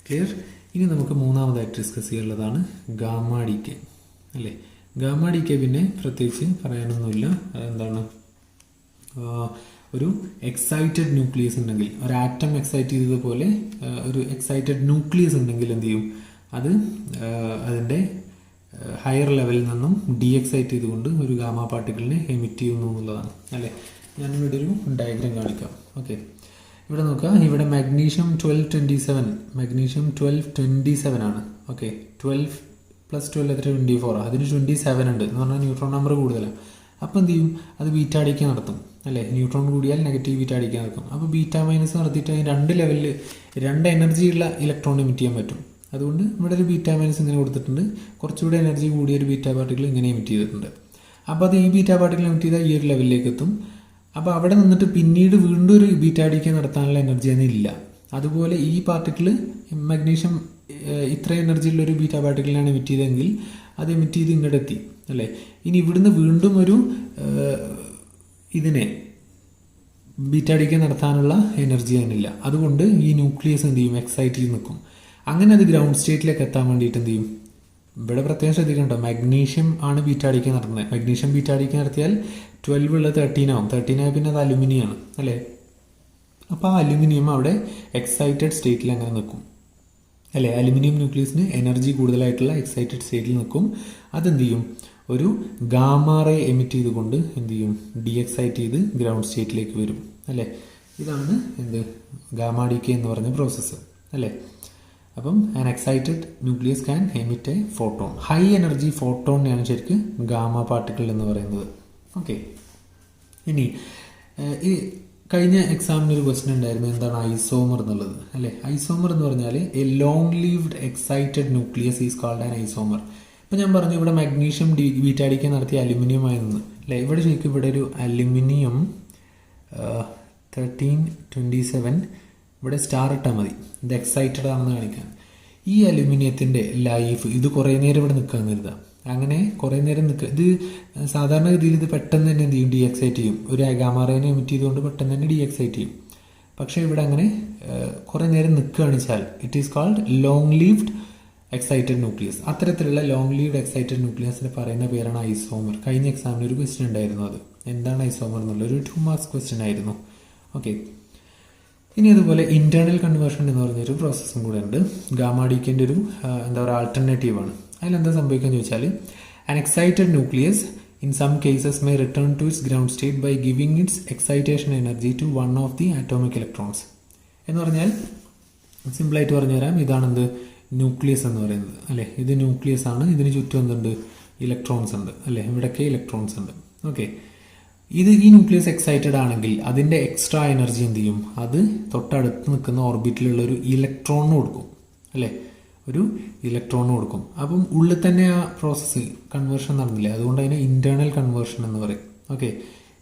ക്ലിയർ? ഇനി നമുക്ക് മൂന്നാമതായിട്ട് ഡിസ്കസ് ചെയ്യാനുള്ളതാണ് ഗാമാ ഡികേ അല്ലേ? ഗാമാ ഡികേ പിന്നെ പ്രത്യേകിച്ച് പറയാനൊന്നുമില്ല. അതെന്താണ്? ഒരു എക്സൈറ്റഡ് ന്യൂക്ലിയസ് ഉണ്ടെങ്കിൽ, ഒരു ആറ്റം എക്സൈറ്റ് ചെയ്തതുപോലെ ഒരു എക്സൈറ്റഡ് ന്യൂക്ലിയസ് ഉണ്ടെങ്കിൽ എന്ത് ചെയ്യും? അത് അതിൻ്റെ ഹയർ ലെവലിൽ നിന്നും എക്സൈറ്റ് ചെയ്തുകൊണ്ട് ഒരു ഗാമാ പാർട്ടിക്കിളിനെ എമിറ്റ് ചെയ്യുന്നു എന്നുള്ളതാണ് അല്ലേ? ഞാനിവിടെ ഒരു ഡയഗ്രാം കാണിക്കാം. ഓക്കെ, ഇവിടെ നോക്കുക. ഇവിടെ മാഗ്നീഷ്യം 1227, മാഗ്നീഷ്യം 1227 ആണ്. ഓക്കെ, 12 + 12 എത്ര? 24. അതിന് 27 ഉണ്ട് എന്ന് പറഞ്ഞാൽ ന്യൂട്രോൺ നമ്പർ കൂടുതലാണ്. അപ്പോൾ എന്ത് ചെയ്യും? അത് ബീറ്റാ ഡികേ നടത്തും അല്ലേ? ന്യൂട്രോൺ കൂടിയാൽ നെഗറ്റീവ് ബീറ്റാ ഡികേ നടക്കും. അപ്പോൾ ബീറ്റാ മൈനസ് നടത്തിയിട്ട് അതിന് 2 ലെവലിൽ 2 എനർജിയുള്ള ഇലക്ട്രോൺ എമിറ്റ് ചെയ്യാൻ പറ്റും. അതുകൊണ്ട് ഇവിടെ ഒരു ബീറ്റാ മൈനസ് ഇങ്ങനെ കൊടുത്തിട്ടുണ്ട്. കുറച്ചുകൂടി എനർജി കൂടിയ ഒരു ബീറ്റാ പാർട്ടിക്കിൾ ഇങ്ങനെ എമിറ്റ് ചെയ്തിട്ടുണ്ട്. അപ്പോൾ അത് ഈ ബീറ്റാ പാർട്ടിക്കിൾ എമിറ്റ് ചെയ്താൽ ഈ ഒരു ലെവലിലേക്ക് എത്തും. അപ്പോൾ അവിടെ നിന്നിട്ട് പിന്നീട് വീണ്ടും ഒരു ബീറ്റാ ഡികേ നടത്താനുള്ള എനർജി ഒന്നും ഇല്ല. അതുപോലെ ഈ പാർട്ടിക്കിൾ മഗ്നീഷ്യം ഇത്ര എനർജിയുള്ള ഒരു ബീറ്റാ പാർട്ടിക്കിളിനാണ് എമിറ്റ് ചെയ്തതെങ്കിൽ അത് എമിറ്റ് ചെയ്ത് ഇങ്ങോട്ട് എത്തി അല്ലേ? ഇനി ഇവിടുന്ന് വീണ്ടും ഒരു ഇതിനെ ബീറ്റാ ഡികേ നടത്താനുള്ള എനർജി അതിനില്ല. അതുകൊണ്ട് ഈ ന്യൂക്ലിയസ് എന്ത് ചെയ്യും? എക്സൈറ്റ് ചെയ്ത് നിൽക്കും. അങ്ങനെ അത് ഗ്രൗണ്ട് സ്റ്റേറ്റിലേക്ക് എത്താൻ വേണ്ടിയിട്ട് എന്ത് ചെയ്യും? ഇവിടെ പ്രത്യേകം ശ്രദ്ധിക്കണ്ടോ, മാഗ്നീഷ്യം ആണ് ബീറ്റാ ഡികേ നടത്തുന്നത്. മാഗ്നീഷ്യം ബീറ്റാ ഡികേ നടത്തിയാൽ 12 ഉള്ളത് 13 ആവും. 13 ആയി പിന്നെ അത് അലുമിനിയാണ് അല്ലേ? അപ്പോൾ ആ അലുമിനിയം അവിടെ എക്സൈറ്റഡ് സ്റ്റേറ്റിൽ അങ്ങനെ നിൽക്കും അല്ലേ? അലുമിനിയം ന്യൂക്ലിയസിന് എനർജി കൂടുതലായിട്ടുള്ള എക്സൈറ്റഡ് സ്റ്റേറ്റിൽ നിൽക്കും. അതെന്ത് ചെയ്യും? ഒരു ഗാമാ റേ എമിറ്റ് ചെയ്തുകൊണ്ട് എന്ത് ചെയ്യും? എക്സൈറ്റ് ചെയ്ത് ഗ്രൗണ്ട് സ്റ്റേറ്റിലേക്ക് വരും അല്ലേ? ഇതാണ് എന്ത്? ഗാമാ ഡികേ എന്ന് പറഞ്ഞ പ്രോസസ്സ് അല്ലേ? അപ്പം an excited nucleus can emit a photon. High energy ഫോട്ടോണിനെയാണ് ശരിക്കും ഗാമാ പാർട്ടിക്കിൾ എന്ന് പറയുന്നത്. ഓക്കെ, ഇനി ഈ കഴിഞ്ഞ എക്സാമിന് ഒരു ക്വസ്റ്റ്യൻ ഉണ്ടായിരുന്നു, എന്താണ് ഐസോമർ എന്നുള്ളത് അല്ലേ? ഐസോമർ എന്ന് പറഞ്ഞാൽ A long lived excited nucleus is called an isomer. ഇപ്പം ഞാൻ പറഞ്ഞു ഇവിടെ മാഗ്നീഷ്യം ബീറ്റാ ഡികേ നടത്തിയ അലുമിനിയം ആയി നിന്ന് അല്ലേ? ഇവിടെ ശരിക്കും ഇവിടെ ഒരു അലുമിനിയം 1327 ഇവിടെ സ്റ്റാർ ഇട്ടാൽ മതി, ഇത് എക്സൈറ്റഡ് ആണെന്ന് കാണിക്കാൻ. ഈ അലുമിനിയത്തിൻ്റെ ലൈഫ് ഇത് കുറേ നേരം ഇവിടെ നിൽക്കുകയെന്ന് കരുതാം. അങ്ങനെ കുറേ നേരം നിൽക്കുക, ഇത് സാധാരണഗതിയിൽ ഇത് പെട്ടെന്ന് തന്നെ എന്ത് ചെയ്യും, ഡീഎക്സൈറ്റ് ചെയ്യും. ഒരു ഗാമാറേനെ എമിറ്റ് ചെയ്തുകൊണ്ട് പെട്ടെന്ന് തന്നെ ഡീഎക്സൈറ്റ് ചെയ്യും. പക്ഷേ ഇവിടെ അങ്ങനെ കുറേ നേരം നിൽക്കുകയാണെന്ന് വെച്ചാൽ it is called long lived excited nucleus. അത്തരത്തിലുള്ള ലോങ് ലീവ്ഡ് എക്സൈറ്റഡ് ന്യൂക്ലിയസിന് പറയുന്ന പേരാണ് ഐസോമർ. കഴിഞ്ഞ എക്സാമിന് ഒരു ക്വസ്റ്റ്യൻ ഉണ്ടായിരുന്നു, അത് എന്താണ് ഐസോമർ എന്നുള്ളൊരു 2 മാർക്സ് ക്വസ്റ്റ്യൻ ആയിരുന്നു. ഓക്കെ, ഇനി അതുപോലെ ഇന്റേണൽ കൺവേർഷൻ എന്ന് പറഞ്ഞൊരു പ്രോസസ്സും കൂടെ ഉണ്ട്. ഗാമാഡിക്കിൻ്റെ ഒരു എന്താ പറയുക ആൾട്ടർനേറ്റീവാണ്. അതിലെന്താ സംഭവിക്കുകയെന്ന് ചോദിച്ചാൽ an excited nucleus in some cases may return to its ground state by giving its excitation energy to one of the atomic electrons. എന്ന് പറഞ്ഞാൽ സിമ്പിളായിട്ട് പറഞ്ഞു തരാം, ഇതാണെന്ത് ന്യൂക്ലിയസ് എന്ന് പറയുന്നത് അല്ലേ. ഇത് ന്യൂക്ലിയസ് ആണ്, ഇതിന് ചുറ്റും എന്തുണ്ട്, ഇലക്ട്രോൺസ് ഉണ്ട് അല്ലേ, ഇവിടെയൊക്കെ ഇലക്ട്രോൺസ് ഉണ്ട്. ഓക്കെ, ഈ ന്യൂക്ലിയസ് എക്സൈറ്റഡ് ആണെങ്കിൽ അതിൻ്റെ എക്സ്ട്രാ എനർജി എന്ത് ചെയ്യും, അത് തൊട്ടടുത്ത് നിൽക്കുന്ന ഓർബിറ്റിലുള്ള ഒരു ഇലക്ട്രോണിന് കൊടുക്കും അല്ലേ, ഒരു ഇലക്ട്രോണിന് കൊടുക്കും. അപ്പം ഉള്ളിൽ തന്നെ ആ പ്രോസസ്സ് കൺവേർഷൻ നടന്നില്ലേ, അതുകൊണ്ട് അതിന് ഇന്റേണൽ കൺവേർഷൻ എന്ന് പറയും. ഓക്കെ,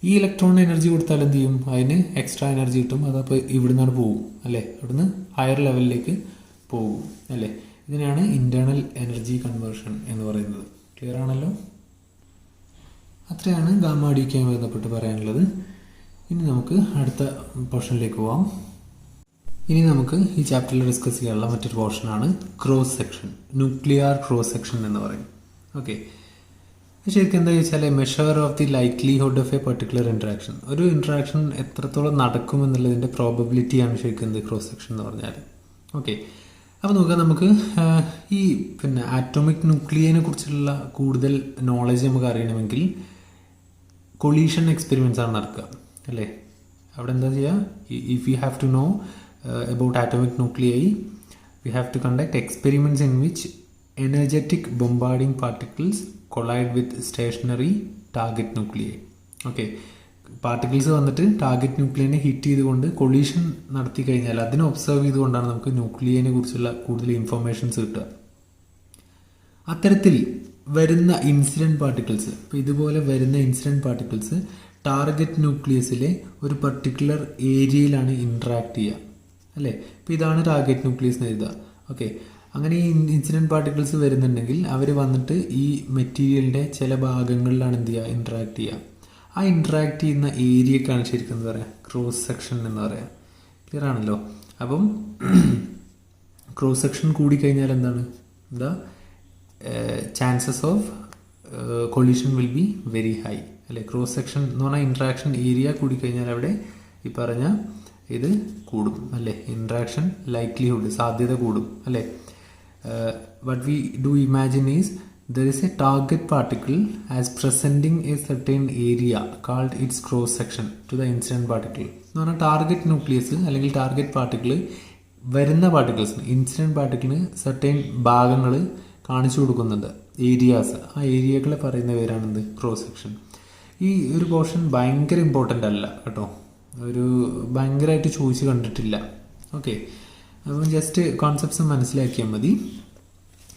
ഈ ഇലക്ട്രോണിന് എനർജി കൊടുത്താൽ എന്ത് ചെയ്യും, അതിന് എക്സ്ട്രാ എനർജി കിട്ടും. അതപ്പോൾ ഇവിടുന്ന് പോകും അല്ലേ, ഇവിടുന്ന് ഹയർ ലെവലിലേക്ക് പോകും അല്ലേ. ഇതിനാണ് ഇന്റേണൽ എനർജി കൺവേർഷൻ എന്ന് പറയുന്നത്. ക്ലിയർ ആണല്ലോ? അത്രയാണ് ഗാമാഡിക്കുമായി ബന്ധപ്പെട്ട് പറയാനുള്ളത്. ഇനി നമുക്ക് അടുത്ത പോർഷനിലേക്ക് പോവാം. ഇനി നമുക്ക് ഈ ചാപ്റ്ററിൽ ഡിസ്കസ് ചെയ്യാനുള്ള മറ്റൊരു പോർഷനാണ് cross section, nuclear cross section എന്ന് പറയും. ഓക്കെ, ശരിക്കും എന്താ ചോദിച്ചാൽ measure of the likelihood of A particular interaction. ഒരു ഇൻട്രാക്ഷൻ എത്രത്തോളം നടക്കും എന്നുള്ളതിൻ്റെ പ്രോബബിലിറ്റിയാണ് ശരിക്കും എന്ത് ക്രോസ് സെക്ഷൻ എന്ന് പറഞ്ഞാൽ. ഓക്കെ, അപ്പോൾ നോക്കാം, നമുക്ക് ഈ ആറ്റോമിക് ന്യൂക്ലിയനെ കുറിച്ചുള്ള കൂടുതൽ നോളജ് നമുക്ക് അറിയണമെങ്കിൽ കൊളീഷൻ എക്സ്പെരിമെൻറ്റ്സ് ആണ് നടക്കുക അല്ലേ. അവിടെ എന്താ ചെയ്യുക, if you have to know about atomic nuclei, we have to conduct experiments in which energetic bombarding particles collide with stationary target nuclei. Okay, particles വന്നിട്ട് ടാർഗറ്റ് ന്യൂക്ലിയനെ ഹിറ്റ് ചെയ്തുകൊണ്ട് കൊളീഷൻ നടത്തി കഴിഞ്ഞാൽ അതിനെ ഒബ്സർവ് ചെയ്തുകൊണ്ടാണ് നമുക്ക് ന്യൂക്ലിയനെ കുറിച്ചുള്ള കൂടുതൽ ഇൻഫർമേഷൻസ് കിട്ടുക. അത്തരത്തിൽ വരുന്ന ഇൻസിഡൻറ്റ് പാർട്ടിക്കിൾസ്, ഇപ്പോൾ ഇതുപോലെ വരുന്ന ഇൻസിഡൻറ്റ് പാർട്ടിക്കിൾസ് ടാർഗറ്റ് ന്യൂക്ലിയസിലെ ഒരു പർട്ടിക്കുലർ ഏരിയയിലാണ് ഇൻട്രാക്ട് ചെയ്യുക അല്ലേ. ഇപ്പോൾ ഇതാണ് ടാർഗറ്റ് ന്യൂക്ലിയസ് എന്ന് എഴുതുക. ഓക്കെ, അങ്ങനെ ഈ ഇൻസിഡൻറ്റ് പാർട്ടിക്കിൾസ് വരുന്നുണ്ടെങ്കിൽ അവർ വന്നിട്ട് ഈ മെറ്റീരിയലിൻ്റെ ചില ഭാഗങ്ങളിലാണ് എന്ത് ചെയ്യുക, ഇൻട്രാക്ട് ചെയ്യുക. ആ ഇൻട്രാക്ട് ചെയ്യുന്ന ഏരിയക്കാണ് ശരിക്കും എന്താ പറയുക, ക്രോസ് സെക്ഷൻ എന്ന് പറയുക. ക്ലിയർ ആണല്ലോ? അപ്പം ക്രോസ് സെക്ഷൻ കൂടിക്കഴിഞ്ഞാൽ എന്താണ്, എന്താ chances of collision will be very high അല്ലേ. ക്രോസ് സെക്ഷൻ എന്ന് പറഞ്ഞാൽ ഇൻട്രാക്ഷൻ ഏരിയ കൂടിക്കഴിഞ്ഞാൽ അവിടെ ഈ പറഞ്ഞ ഇത് കൂടും അല്ലേ, ഇൻട്രാക്ഷൻ ലൈക്ലിഹുഡ് സാധ്യത കൂടും അല്ലേ. What we do imagine is there is A target particle as presenting A certain area called its cross section two the incident particle എന്ന് പറഞ്ഞാൽ ടാർഗറ്റ് ന്യൂക്ലിയസ് അല്ലെങ്കിൽ ടാർഗറ്റ് പാർട്ടിക്കിൾ വരുന്ന പാർട്ടിക്കിൾസിന്, ഇൻസിഡൻറ്റ് പാർട്ടിക്കിളിന് സർട്ടൈൻ ഭാഗങ്ങൾ കാണിച്ചു കൊടുക്കുന്നുണ്ട്, ഏരിയാസ്. ആ ഏരിയകളെ പറയുന്ന പേരാണെന്ത്, ക്രോസ് സെക്ഷൻ. ഈ ഒരു പോർഷൻ ഭയങ്കര ഇമ്പോർട്ടൻ്റ് അല്ല കേട്ടോ, ഒരു ഭയങ്കരമായിട്ട് ചോദിച്ച് കണ്ടിട്ടില്ല. ഓക്കെ, അപ്പം ജസ്റ്റ് കോൺസെപ്റ്റ്സ് മനസ്സിലാക്കിയാൽ മതി.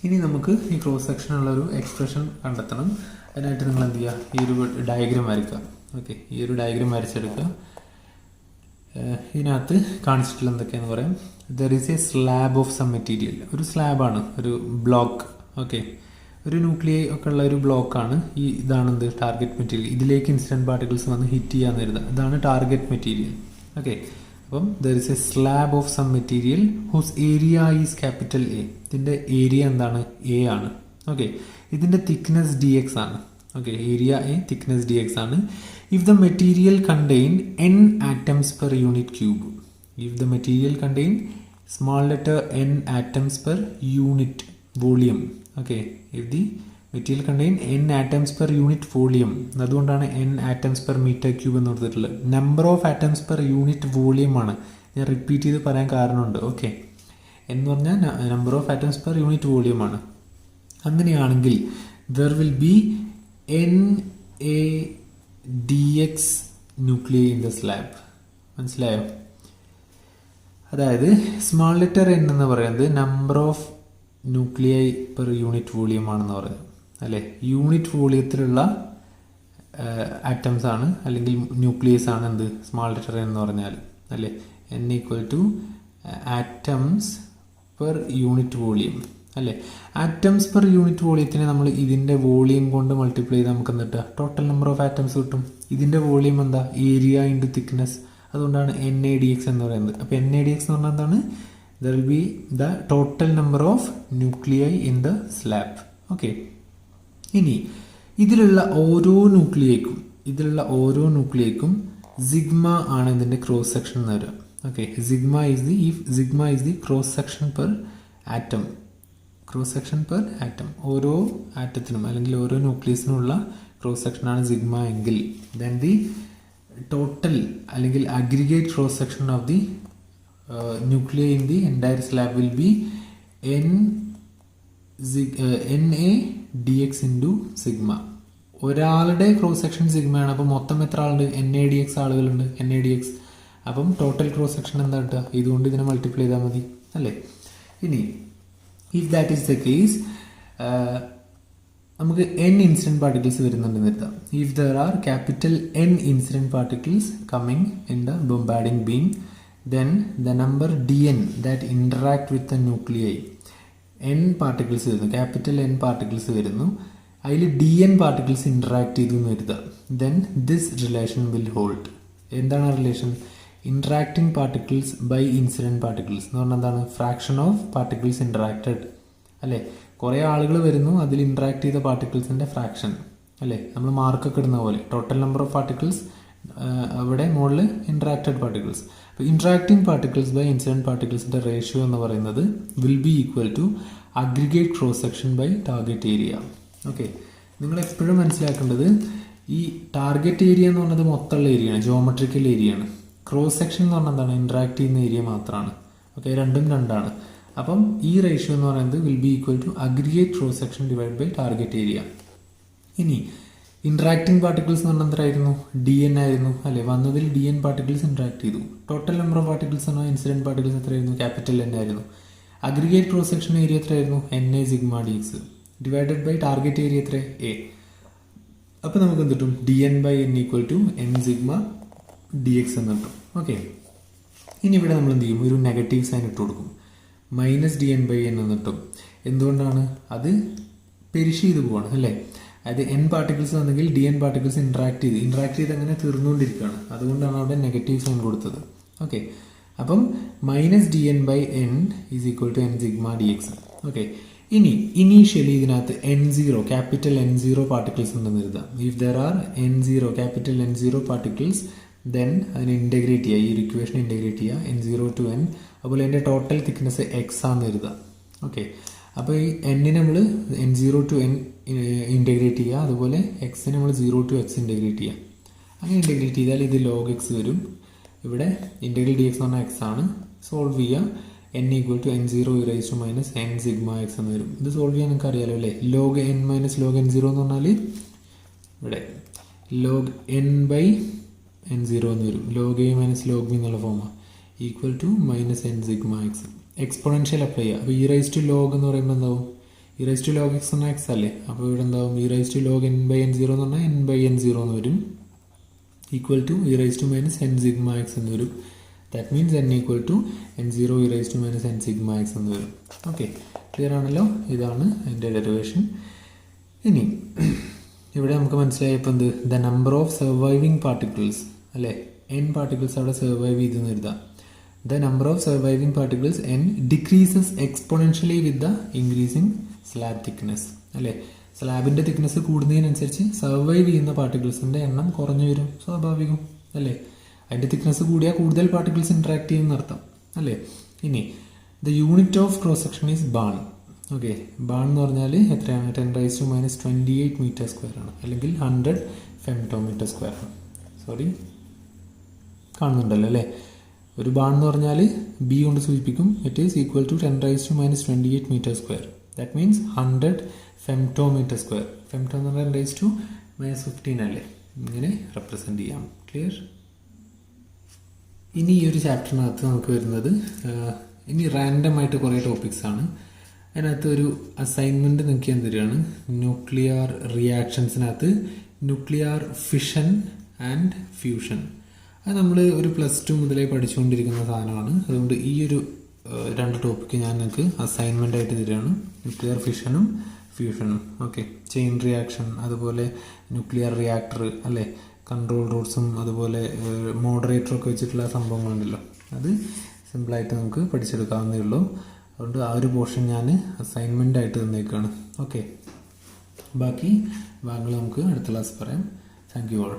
ഇനി നമുക്ക് ഈ ക്രോസ് സെക്ഷനുള്ളൊരു എക്സ്പ്രഷൻ കണ്ടെത്തണം. അതിനായിട്ട് നിങ്ങൾ എന്ത് ചെയ്യുക, ഈ ഒരു ഡയഗ്രം വരയ്ക്കുക. ഓക്കെ, ഈ ഒരു ഡയഗ്രം വരച്ചെടുക്കുക. ഇതിനകത്ത് കാണിച്ചിട്ടുള്ള എന്തൊക്കെയാണെന്ന് പറയാം. There is a slab of some material. ഒരു സ്ലാബാണ്, ഒരു ബ്ലോക്ക്. ഓക്കെ, ഒരു ന്യൂക്ലിയൈ ഒക്കെ ഉള്ള ഒരു ബ്ലോക്കാണ് ഈ ഇതാണെന്ത് ടാർഗറ്റ് മെറ്റീരിയൽ. ഇതിലേക്ക് ഇൻസിഡൻറ്റ് പാർട്ടിക്കിൾസ് വന്ന് ഹിറ്റ് ചെയ്യാൻ വരുന്നത് ഇതാണ് ടാർഗറ്റ് മെറ്റീരിയൽ. ഓക്കെ, അപ്പം there is a slab of some material whose area is capital A. ഇതിൻ്റെ ഏരിയ എന്താണ്, എ ആണ്. ഓക്കെ, ഇതിൻ്റെ തിക്നെസ് ഡി എക്സ് ആണ്. Okay, area A, thickness d x ആണ്. If the material contain n atoms per unit cube. If the material contain small letter n atoms per unit volume. Okay, if the material contain n atoms per unit volume, അതുകൊണ്ടാണ് n atoms per meter cube എന്ന് കൊടുത്തിട്ടുള്ളത്. Number of atoms per unit volume ആണ്. ഞാൻ repeat ചെയ്ത് പറയാൻ കാരണമുണ്ട്. Okay, എന്ന് പറഞ്ഞാൽ number of atoms per unit volume ആണ്. അങ്ങനെയാണെങ്കിൽ there will be NaDX nuclei in the slab. മനസ്സിലായോ? അതായത് സ്മാൾ ലെറ്റർ n എന്ന് പറയുന്നത് number of nuclei per unit volume ആണെന്ന് പറയുന്നത് അല്ലേ. യൂണിറ്റ് വോളിയത്തിലുള്ള ആറ്റംസ് ആണ് അല്ലെങ്കിൽ ന്യൂക്ലിയസ് ആണ് എന്ത്, സ്മാൾ ലെറ്റർ n എന്ന് പറഞ്ഞാൽ അല്ലേ. n equal to atoms per unit volume അല്ലേ. ആറ്റംസ് പെർ യൂണിറ്റ് വോളിയത്തിന് നമ്മൾ ഇതിൻ്റെ വോളിയം കൊണ്ട് മൾട്ടിപ്ലൈ ചെയ്ത് നമുക്ക് എന്താ ടോട്ടൽ നമ്പർ ഓഫ് ആറ്റംസ് കിട്ടും. ഇതിൻ്റെ വോളിയം എന്താ ഏരിയ ഇൻറ്റു തിക്നെസ്, അതുകൊണ്ടാണ് NaDx എന്ന് പറയുന്നത്. അപ്പോൾ NaDx എന്ന് പറഞ്ഞാൽ എന്താണ്, there will be the total number of nuclei in the slab. Okay, ഇനി ഇതിലുള്ള ഓരോ ന്യൂക്ലിയയ്ക്കും സിഗ്മ ആണ് ഇതിൻ്റെ ക്രോസ് സെക്ഷൻ എന്ന് വരിക. Okay, sigma is the cross section per atom. ഓരോ ആറ്റത്തിനും അല്ലെങ്കിൽ ഓരോ ന്യൂക്ലിയസിനുമുള്ള ക്രോസ് സെക്ഷനാണ് സിഗ്മ എങ്കിൽ ദെൻ ദി ടോട്ടൽ അല്ലെങ്കിൽ aggregate cross section of the nuclear in the entire slab will be NaDx into sigma. ഒരാളുടെ ക്രോസ് സെക്ഷൻ സിഗ്മയാണ്. അപ്പം മൊത്തം എത്ര ആളുണ്ട്, NaDx ആളുകളുണ്ട്, NaDx. അപ്പം ടോട്ടൽ ക്രോസ് സെക്ഷൻ എന്താ കിട്ടുക, ഇതുകൊണ്ട് ഇതിനെ മൾട്ടിപ്ലൈ ചെയ്താൽ മതി അല്ലേ. ഇനി if that is the case, നമുക്ക് N ഇൻസിഡൻറ്റ് പാർട്ടിക്കിൾസ് വരുന്നുണ്ടെന്ന് വരുത്താം. If there are capital N incident particles coming in the bombarding beam, then the number Dn that interact with the nuclei, N particles വരുന്നു, capital N particles വരുന്നു, അതിൽ Dn particles interact ചെയ്തു എന്ന് വരുത്തുക. Then this relation will hold. എന്താണ് ആ relation? Interacting particles by incident particles എന്ന് പറഞ്ഞാൽ എന്താണ്, ഫ്രാക്ഷൻ ഓഫ് പാർട്ടിക്കിൾസ് ഇൻട്രാക്റ്റഡ് അല്ലേ. കുറേ ആളുകൾ വരുന്നു, അതിൽ ഇൻട്രാക്ട് ചെയ്ത പാർട്ടിക്കിൾസിൻ്റെ ഫ്രാക്ഷൻ അല്ലേ. നമ്മൾ മാർക്കൊക്കെ ഇടുന്ന പോലെ ടോട്ടൽ നമ്പർ ഓഫ് പാർട്ടിക്കിൾസ്, അവിടെ മുകളിൽ ഇൻട്രാക്റ്റഡ് പാർട്ടിക്കിൾസ്. അപ്പോൾ ഇൻട്രാക്ടിങ് പാർട്ടിക്കിൾസ് ബൈ ഇൻസിഡൻറ്റ് പാർട്ടിക്കിൾസിൻ്റെ റേഷ്യോ എന്ന് പറയുന്നത് will be equal to aggregate cross section by target area. Okay, നിങ്ങൾ എപ്പോഴും മനസ്സിലാക്കേണ്ടത് ഈ ടാർഗറ്റ് ഏരിയ എന്ന് പറയുന്നത് മൊത്തമുള്ള ഏരിയയാണ്, ജിയോമെട്രിക്കൽ ഏരിയയാണ്. ക്രോസ് സെക്ഷൻ എന്ന് പറഞ്ഞാൽ എന്താണ്, ഇൻട്രാക്ട് ചെയ്യുന്ന ഏരിയ മാത്രമാണ്. ഓക്കെ, രണ്ടും രണ്ടാണ്. അപ്പം ഈ റേഷ്യോ എന്ന് പറയുന്നത് will be equal to aggregate cross section divide by target area. ഇനി ഇൻട്രാക്ടിങ് പാർട്ടിക്കിൾസ് എന്ന് പറഞ്ഞാൽ എത്രയായിരുന്നു, Dn ആയിരുന്നു അല്ലേ. വന്നതിൽ Dn പാർട്ടിക്കിൾസ് ഇൻട്രാക്ട് ചെയ്തു. ടോട്ടൽ നമ്പർ ഓഫ് പാർട്ടിക്കിൾസ് എന്ന് പറഞ്ഞാൽ ഇൻസിഡൻറ്റ് പാർട്ടിക്കിൾസ് എത്രയായിരുന്നു, ക്യാപിറ്റൽ N ആയിരുന്നു. അഗ്രിഗേറ്റ് ക്രോസ് സെക്ഷൻ ഏരിയ എത്രയായിരുന്നു, Na sigma dx divided by target area എത്ര, A. അപ്പോൾ നമുക്ക് എന്ത് കിട്ടും, Dn by N equal to N sigma dx എന്ന് കിട്ടും. ഓക്കെ, ഇനി ഇവിടെ നമ്മൾ എന്ത് ചെയ്യും, ഒരു നെഗറ്റീവ് സൈൻ ഇട്ട് കൊടുക്കും, -Dn ബൈ N എന്ന് കിട്ടും. എന്തുകൊണ്ടാണ്, അത് പെരിഷ് ചെയ്ത് പോവാണ് അല്ലേ. അതായത് N പാർട്ടിക്കിൾസ് വന്നെങ്കിൽ Dn പാർട്ടിക്കിൾസ് ഇൻട്രാക്ട് ചെയ്ത് അങ്ങനെ തീർന്നുകൊണ്ടിരിക്കുകയാണ്. അതുകൊണ്ടാണ് അവിടെ നെഗറ്റീവ് സൈൻ കൊടുത്തത്. ഓക്കെ, അപ്പം -Dn by N is equal to N sigma dx. Okay, ഇനി ഇനീഷ്യലി ഇതിനകത്ത് N0 ക്യാപിറ്റൽ N0 പാർട്ടിക്കിൾസ് ഉണ്ടെന്ന് കരുതാം. If there are N0 capital N0 particles, then അതിനെ ഇൻറ്റഗ്രേറ്റ് ചെയ്യുക, ഈ ഒരു ഇക്വേഷൻ ഇൻറ്റഗ്രേറ്റ് ചെയ്യുക, N0 to N. അതുപോലെ അതിൻ്റെ ടോട്ടൽ തിക്നെസ് X ആണെന്ന് കരുതാം. ഓക്കെ, അപ്പോൾ ഈ N-നെ നമ്മൾ N0 to N ഇൻറ്റഗ്രേറ്റ് ചെയ്യുക, അതുപോലെ X-നെ നമ്മൾ 0 to X ഇൻറ്റഗ്രേറ്റ് ചെയ്യുക. അങ്ങനെ ഇൻറ്റഗ്രേറ്റ് ചെയ്താൽ ഇത് log X വരും. ഇവിടെ ഇൻറ്റഗ്രൽ dx എന്ന് പറഞ്ഞാൽ X ആണ്. സോൾവ് ചെയ്യുക, N equal to N0 e raised to minus N sigma X എന്ന് വരും. ഇത് സോൾവ് ചെയ്യാൻ നിങ്ങൾക്ക് അറിയാലോ അല്ലേ. log N minus log N0 എന്ന് പറഞ്ഞാൽ ഇവിടെ log N ബൈ N0 എന്ന് വരും. log A minus log B എന്നുള്ള ഫോമാണ് equal to minus N sigma X. Exponential apply ചെയ്യുക. അപ്പോൾ e raised to log എന്ന് പറയുമ്പോൾ എന്താവും, e raised to log X എന്ന് പറഞ്ഞാൽ X അല്ലേ. അപ്പോൾ ഇവിടെ എന്താവും, e raised to log N by N0 എന്ന് പറഞ്ഞാൽ N ബൈ N0 എന്ന് വരും, equal to e raised to minus N sigma X എന്ന് വരും. That means N equal to N0 e raised to minus N sigma X എന്ന് വരും. Okay, clear ആണല്ലോ. ഇതാണ് അതിൻ്റെ ഡെറിവേഷൻ. ഇനി ഇവിടെ നമുക്ക് മനസ്സിലായപ്പോൾ എന്ത്, the number of surviving particles അല്ലേ, N പാർട്ടിക്കിൾസ് അവിടെ സർവൈവ് ചെയ്തെന്ന് എഴുതാം. The number of surviving particles N decreases exponentially with the increasing slab thickness അല്ലേ. സ്ലാബിൻ്റെ തിക്നെസ് കൂടുന്നതിനനുസരിച്ച് സർവൈവ് ചെയ്യുന്ന പാർട്ടിക്കിൾസിൻ്റെ എണ്ണം കുറഞ്ഞു വരും, സ്വാഭാവികം അല്ലേ. അതിൻ്റെ തിക്നെസ് കൂടിയാൽ കൂടുതൽ പാർട്ടിക്കിൾസ് ഇൻട്രാക്ട് ചെയ്യുന്ന അർത്ഥം അല്ലേ. ഇനി the unit of cross section is barn. Okay, barn എന്ന് പറഞ്ഞാൽ എത്രയാണ്, 10 raised to minus 28 metre square ആണ്, അല്ലെങ്കിൽ 100 femtometer സ്ക്വയർ ആണ്. സോറി, കാണുന്നുണ്ടല്ലോ അല്ലേ. ഒരു ബാൺ എന്ന് പറഞ്ഞാൽ ബി കൊണ്ട് സൂചിപ്പിക്കും. It is equal to 10 raised to minus 28 metre square. That means 100 femtometer square. Femto എന്ന് പറഞ്ഞാൽ 10 raised to minus 15 അല്ലേ. ഇങ്ങനെ റെപ്രസെൻറ്റ് ചെയ്യാം. ക്ലിയർ. ഇനി ഈ ഒരു ചാപ്റ്ററിനകത്ത് നമുക്ക് വരുന്നത് ഇനി റാൻഡം ആയിട്ട് കുറേ ടോപ്പിക്സ് ആണ്. അതിനകത്ത് ഒരു അസൈൻമെൻറ്റ് നിങ്ങൾക്ക് ഞാൻ തരികയാണ്. ന്യൂക്ലിയർ റിയാക്ഷൻസിനകത്ത് ന്യൂക്ലിയർ ഫിഷൻ ആൻഡ് ഫ്യൂഷൻ. അത് നമ്മൾ ഒരു +2 മുതലേ പഠിച്ചുകൊണ്ടിരിക്കുന്ന സാധനമാണ്. അതുകൊണ്ട് ഈ ഒരു രണ്ട് ടോപ്പിക്ക് ഞാൻ നിങ്ങൾക്ക് അസൈൻമെൻ്റ് ആയിട്ട് തരികയാണ്. ന്യൂക്ലിയർ ഫിഷനും ഫ്യൂഷനും. ഓക്കെ, ചെയിൻ റിയാക്ഷൻ, അതുപോലെ ന്യൂക്ലിയർ റിയാക്ടർ അല്ലേ, കൺട്രോൾ റൂട്ട്സും അതുപോലെ മോഡറേറ്ററൊക്കെ വെച്ചിട്ടുള്ള സംഭവങ്ങളുണ്ടല്ലോ, അത് സിമ്പിളായിട്ട് നമുക്ക് പഠിച്ചെടുക്കാവുന്നേ ഉള്ളൂ. അതുകൊണ്ട് ആ ഒരു പോർഷൻ ഞാൻ അസൈൻമെൻ്റ് ആയിട്ട് തന്നേക്കാണ്. ഓക്കെ, ബാക്കി ഭാഗങ്ങൾ നമുക്ക് അടുത്ത ക്ലാസ് പറയാം. Thank you all.